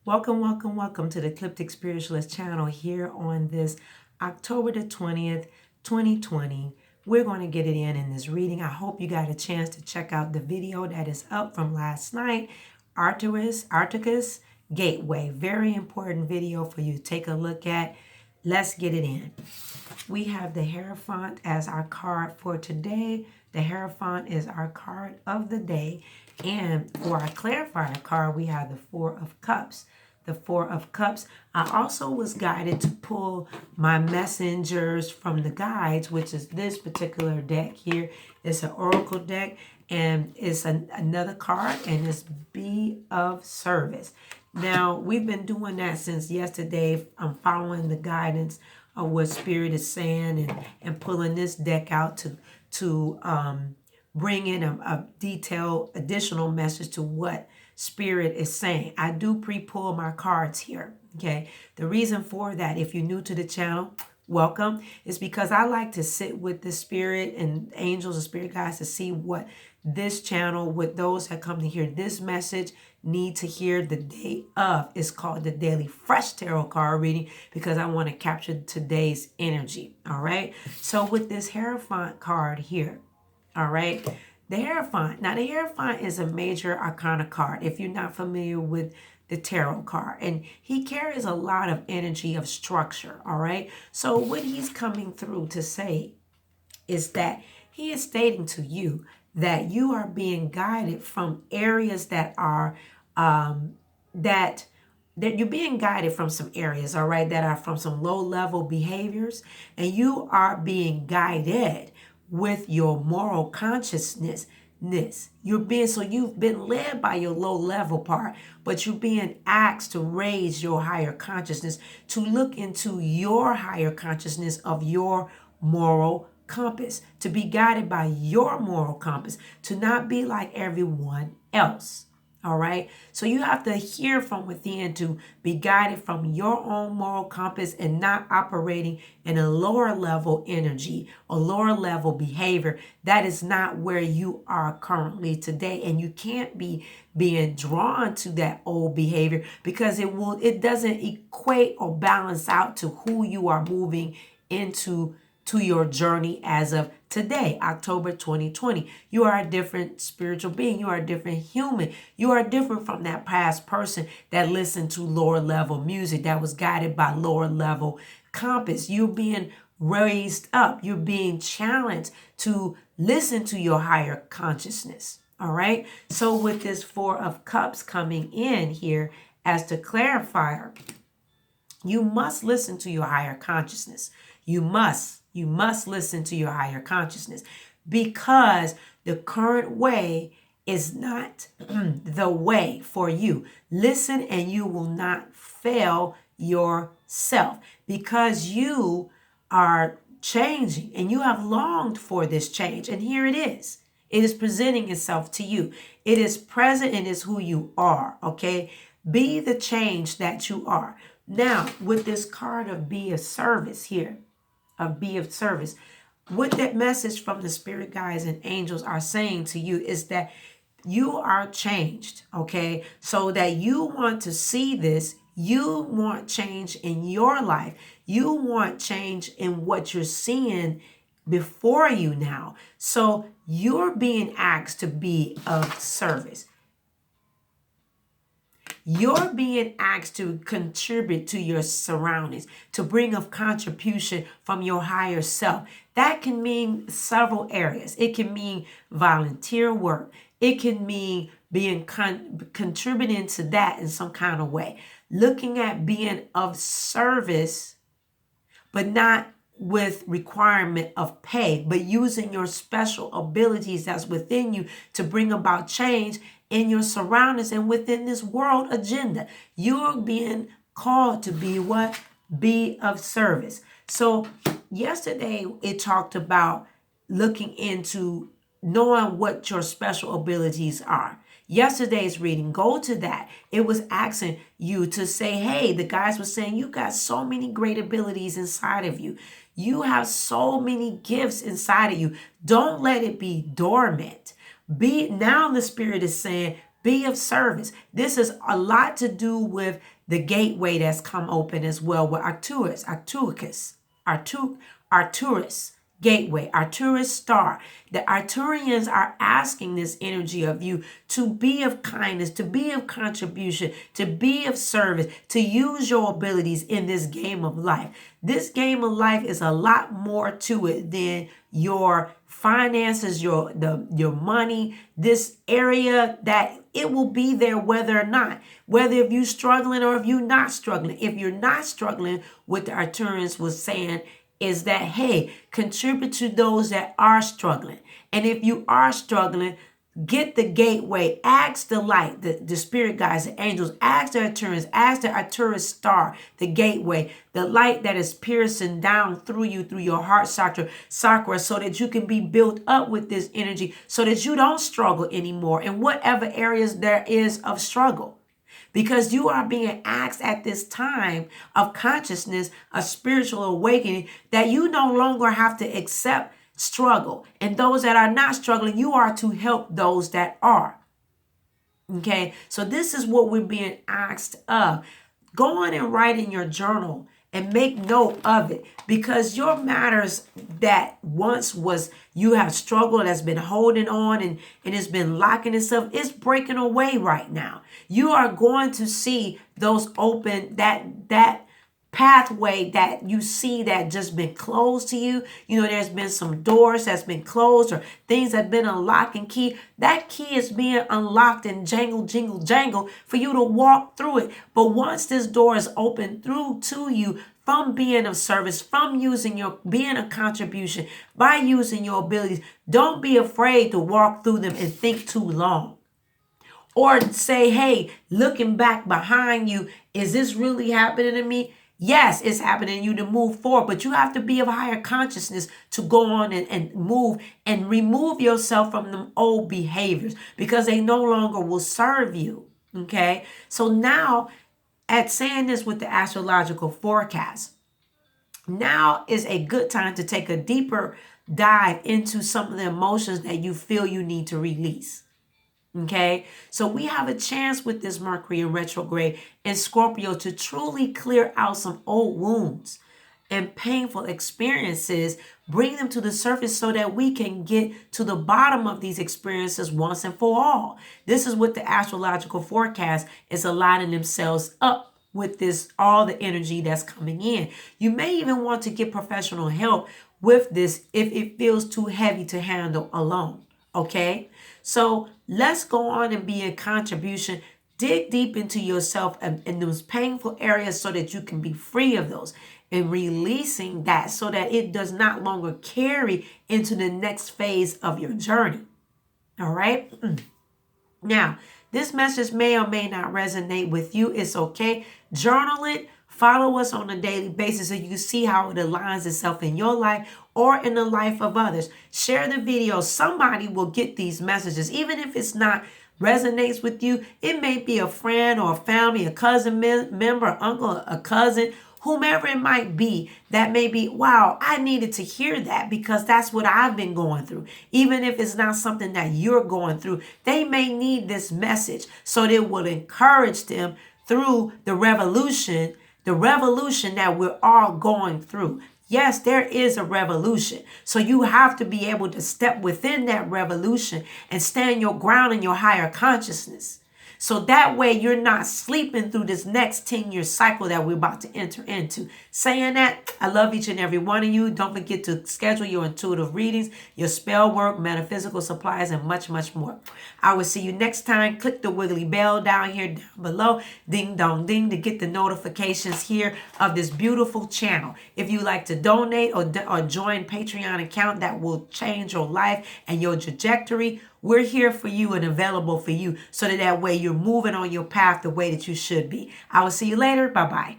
Welcome, welcome, welcome to the Ecliptic Spiritualist channel here on this October the 20th, 2020. We're going to get it in this reading. I hope you got a chance to check out the video that is up from last night, Arcticus Gateway. Very important video for you to take a look at. Let's get it in. We have the Hierophant as our card for today. The Hierophant is our card of the day. And for our clarifier card, we have the Four of Cups. The Four of Cups. I also was guided to pull my messengers from the guides, which is this particular deck here. It's an oracle deck, and it's another card, and it's Be of Service. Now, we've been doing that since yesterday. I'm following the guidance of what Spirit is saying and pulling this deck out to bring in a detailed additional message to what Spirit is saying. I do pre-pull my cards here, okay? The reason for that, if you're new to the channel, welcome, is because I like to sit with the Spirit and angels and spirit guides to see what this channel, with those that come to hear this message, need to hear the day of. It's called the Daily Fresh Tarot Card Reading because I want to capture today's energy, all right? So with this Hierophant card here, all right, the Hierophant. Now, the Hierophant is a major arcana card, if you're not familiar with the tarot card. And he carries a lot of energy of structure, all right? So what he's coming through to say is that he is stating to you that you are being guided from areas that are, that you're being guided from some areas, all right, that are from some low-level behaviors. And you are being guided with your moral consciousness. You've been led by your low level part, but you're being asked to raise your higher consciousness, to look into your higher consciousness of your moral compass, to be guided by your moral compass, to not be like everyone else. All right. So you have to hear from within to be guided from your own moral compass and not operating in a lower level energy or lower level behavior. That is not where you are currently today. And you can't be being drawn to that old behavior because it doesn't equate or balance out to who you are moving into to your journey as of today, October 2020. You are a different spiritual being. You are a different human. You are different from that past person that listened to lower level music, that was guided by lower level compass. You're being raised up. You're being challenged to listen to your higher consciousness. All right. So with this Four of Cups coming in here as the clarifier, you must listen to your higher consciousness. You must listen to your higher consciousness because the current way is not the way for you. Listen and you will not fail yourself because you are changing and you have longed for this change. And here it is. It is presenting itself to you. It is present and is who you are, okay? Be the change that you are. Now, with this card of Be of Service here, of Be of Service, what that message from the spirit guides and angels are saying to you is that you are changed, okay? So that you want to see this, you want change in your life. You want change in what you're seeing before you now. So you're being asked to be of service. You're being asked to contribute to your surroundings, to bring a contribution from your higher self. That can mean several areas. It can mean volunteer work. It can mean being contributing to that in some kind of way. Looking at being of service, but not with requirement of pay, but using your special abilities that's within you to bring about change in your surroundings and within this world agenda. You're being called to be what? Be of service. So yesterday it talked about looking into knowing what your special abilities are. Yesterday's reading, go to that. It was asking you to say, hey, the guys were saying you got so many great abilities inside of you. You have so many gifts inside of you. Don't let it be dormant. Now the Spirit is saying, be of service. This is a lot to do with the gateway that's come open as well with Arcturus gateway, Arcturus star. The Arcturians are asking this energy of you to be of kindness, to be of contribution, to be of service, to use your abilities in this game of life. This game of life is a lot more to it than your finances, your money, this area that it will be there whether or not, whether if you're struggling or if you're not struggling. If you're not struggling, what the Arcturians was saying is that, hey, contribute to those that are struggling. And if you are struggling, get the gateway, ask the light, the spirit guides, the angels, ask the Arcturians, ask the Arcturus star, the gateway, the light that is piercing down through you, through your heart chakra, so that you can be built up with this energy, so that you don't struggle anymore in whatever areas there is of struggle. Because you are being asked at this time of consciousness, a spiritual awakening, that you no longer have to accept struggle. And those that are not struggling, you are to help those that are. Okay, so this is what we're being asked of. Go on and write in your journal and make note of it, because your matters that once was you have struggled, that's been holding on and it's been locking itself, it's breaking away right now. You are going to see those open, that pathway that you see that just been closed to you. You know, there's been some doors that's been closed or things that have been unlocked and key. That key is being unlocked and jingle, jingle, jangle for you to walk through it. But once this door is open through to you, from being of service, from being a contribution, by using your abilities, don't be afraid to walk through them and think too long. Or say, hey, looking back behind you, is this really happening to me? Yes, it's happening to you to move forward, but you have to be of higher consciousness to go on and move and remove yourself from them old behaviors, because they no longer will serve you. Okay, so now at saying this with the astrological forecast, now is a good time to take a deeper dive into some of the emotions that you feel you need to release. Okay, so we have a chance with this Mercury in retrograde in Scorpio to truly clear out some old wounds and painful experiences, bring them to the surface so that we can get to the bottom of these experiences once and for all. This is what the astrological forecast is aligning themselves up with, this, all the energy that's coming in. You may even want to get professional help with this if it feels too heavy to handle alone. Okay, so let's go on and be a contribution. Dig deep into yourself and those painful areas so that you can be free of those, and releasing that so that it does not longer carry into the next phase of your journey. All right. Now, this message may or may not resonate with you. It's okay. Journal it. Follow us on a daily basis so you can see how it aligns itself in your life or in the life of others. Share the video. Somebody will get these messages. Even if it's not resonates with you, it may be a friend or a family, a cousin member, uncle, a cousin, whomever it might be, that may be, wow, I needed to hear that because that's what I've been going through. Even if it's not something that you're going through, they may need this message so that it will encourage them through the revolution that we're all going through. Yes, there is a revolution. So you have to be able to step within that revolution and stand your ground in your higher consciousness. So that way you're not sleeping through this next 10-year cycle that we're about to enter into. Saying that, I love each and every one of you. Don't forget to schedule your intuitive readings, your spell work, metaphysical supplies, and much, much more. I will see you next time. Click the wiggly bell down here, down below. Ding, dong, ding, to get the notifications here of this beautiful channel. If you like to donate or join Patreon account that will change your life and your trajectory, we're here for you and available for you so that way you're moving on your path the way that you should be. I will see you later. Bye-bye.